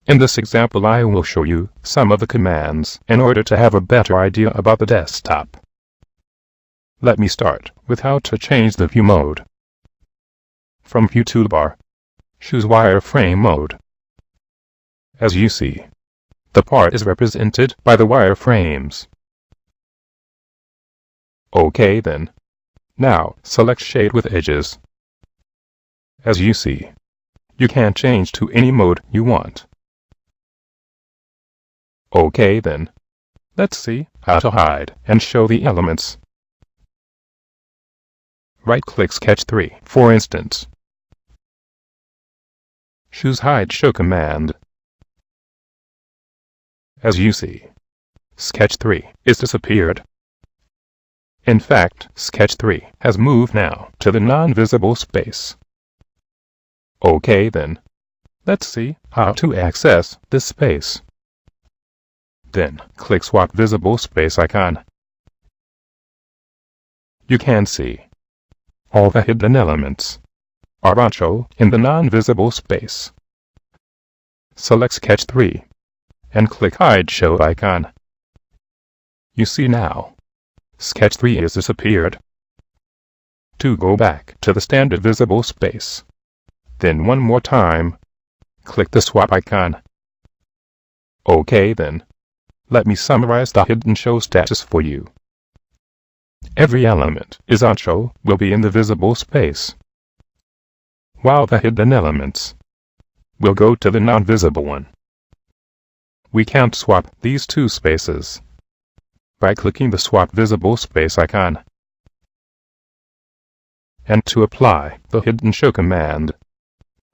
In this example I will show you some of the commands in order to have a better idea about the desktop. Let me start with how to change the view mode. From View toolbar, choose Wireframe mode. As you see, the part is represented by the wireframes. OK then. Now select Shade with Edges. As you see, you can change to any mode you want. OK then. Let's see how to hide and show the elements. Right-click Sketch 3, for instance. Choose Hide Show command. As you see, Sketch 3 is disappeared. In fact, Sketch 3 has moved now to the non-visible space. OK then. Let's see how to access this space. Then click Swap Visible Space icon. You can see all the hidden elements are shown in the non-visible space. Select Sketch 3 and click Hide Show icon. You see now, Sketch 3 has disappeared. To go back to the standard visible space, then one more time, click the Swap icon. OK then. Let me summarize the hidden show status for you. Every element is on show will be in the visible space, while the hidden elements will go to the non-visible one. We can swap these two spaces by clicking the Swap Visible Space icon. And to apply the Hidden Show command,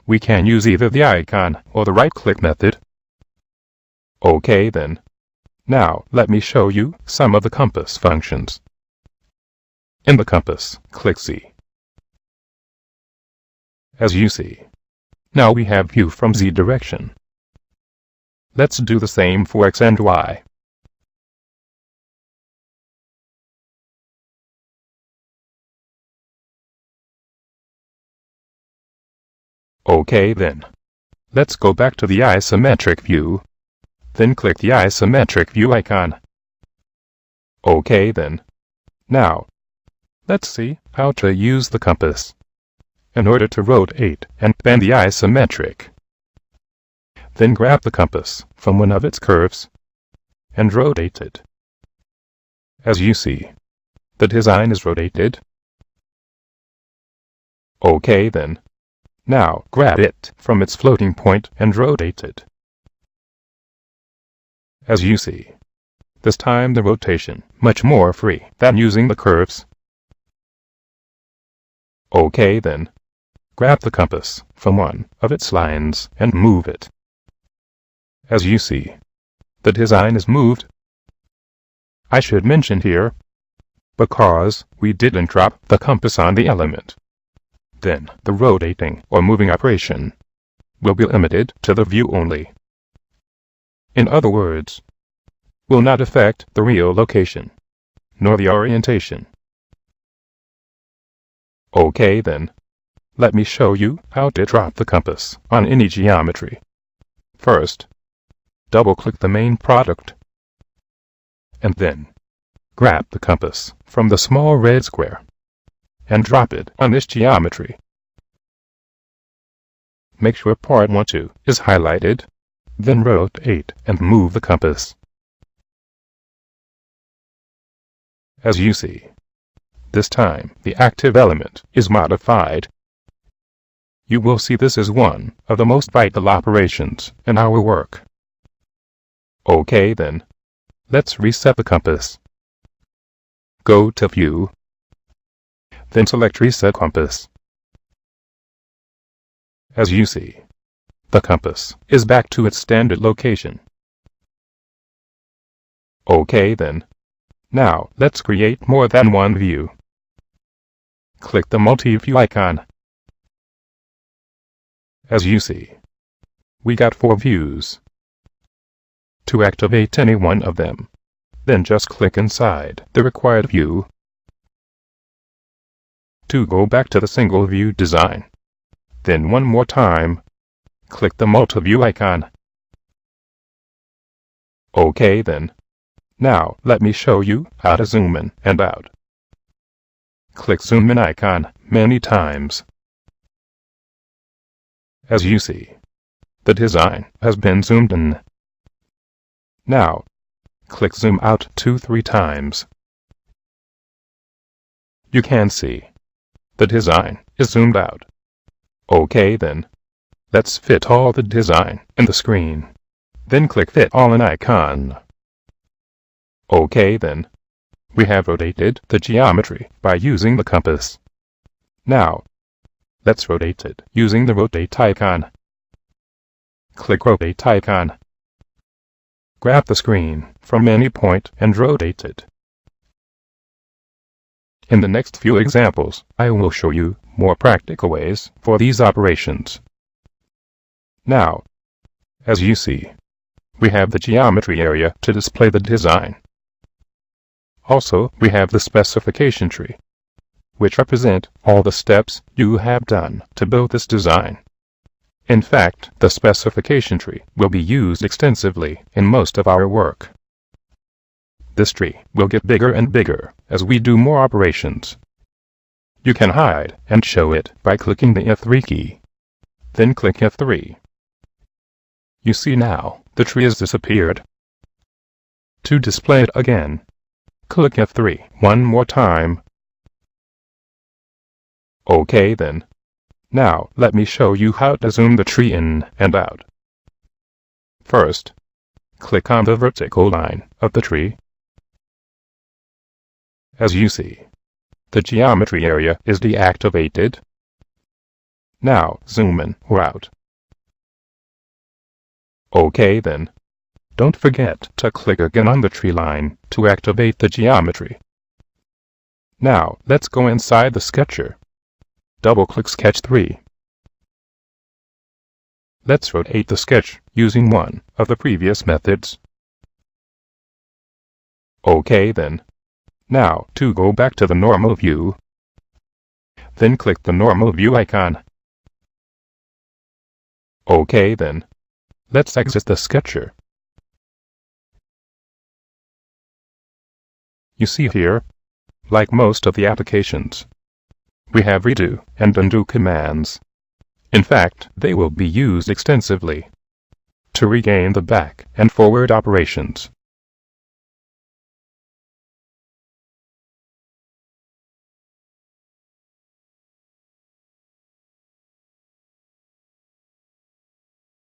we can use either the icon or the right-click method. OK then. Now let me show you some of the compass functions. In the compass, click Z. As you see, now we have view from Z direction. Let's do the same for X and Y. OK then. Let's go back to the isometric view. Then click the isometric view icon. OK then. Now, let's see how to use the compass in order to rotate and bend the isometric. Then grab the compass from one of its curves and rotate it. As you see, the design is rotated. OK then. Now grab it from its floating point and rotate it. As you see, this time the rotation much more free than using the curves. OK then. Grab the compass from one of its lines and move it. As you see, the design is moved. I should mention here, because we didn't drop the compass on the element, then the rotating or moving operation will be limited to the view only. In other words, will not affect the real location, nor the orientation. OK then. Let me show you how to drop the compass on any geometry. First, double-click the main product, and then grab the compass from the small red square and drop it on this geometry. Make sure part 1-2 is highlighted, then rotate and move the compass. As you see, this time the active element is modified. You will see this is one of the most vital operations in our work. OK then. Let's reset the compass. Go to View, then select Reset Compass. As you see, the compass is back to its standard location. OK then. Now let's create more than one view. Click the multi-view icon. As you see, we got 4 views. To activate any one of them, then just click inside the required view. To go back to the single view design, then one more time, click the multi-view icon. OK then. Now let me show you how to zoom in and out. Click zoom in icon many times. As you see, the design has been zoomed in. Now, click zoom out 2-3 times. You can see the design is zoomed out. OK then. Let's fit all the design in the screen. Then click fit all in icon. OK then. We have rotated the geometry by using the compass. Now, let's rotate it using the rotate icon. Click rotate icon. Grab the screen from any point and rotate it. In the next few examples, I will show you more practical ways for these operations. Now, as you see, we have the geometry area to display the design. Also, we have the specification tree, which represent all the steps you have done to build this design. In fact, the specification tree will be used extensively in most of our work. This tree will get bigger and bigger as we do more operations. You can hide and show it by clicking the F3 key. Then click F3. You see now, the tree has disappeared. To display it again, click F3 one more time. OK then. Now let me show you how to zoom the tree in and out. First, click on the vertical line of the tree. As you see, the geometry area is deactivated. Now zoom in or out. OK then. Don't forget to click again on the tree line to activate the geometry. Now let's go inside the sketcher. Double-click Sketch 3. Let's rotate the sketch using one of the previous methods. OK then. Now, to go back to the normal view, then click the normal view icon. OK then. Let's exit the sketcher. You see here, like most of the applications, we have redo and undo commands. In fact, they will be used extensively to regain the back and forward operations.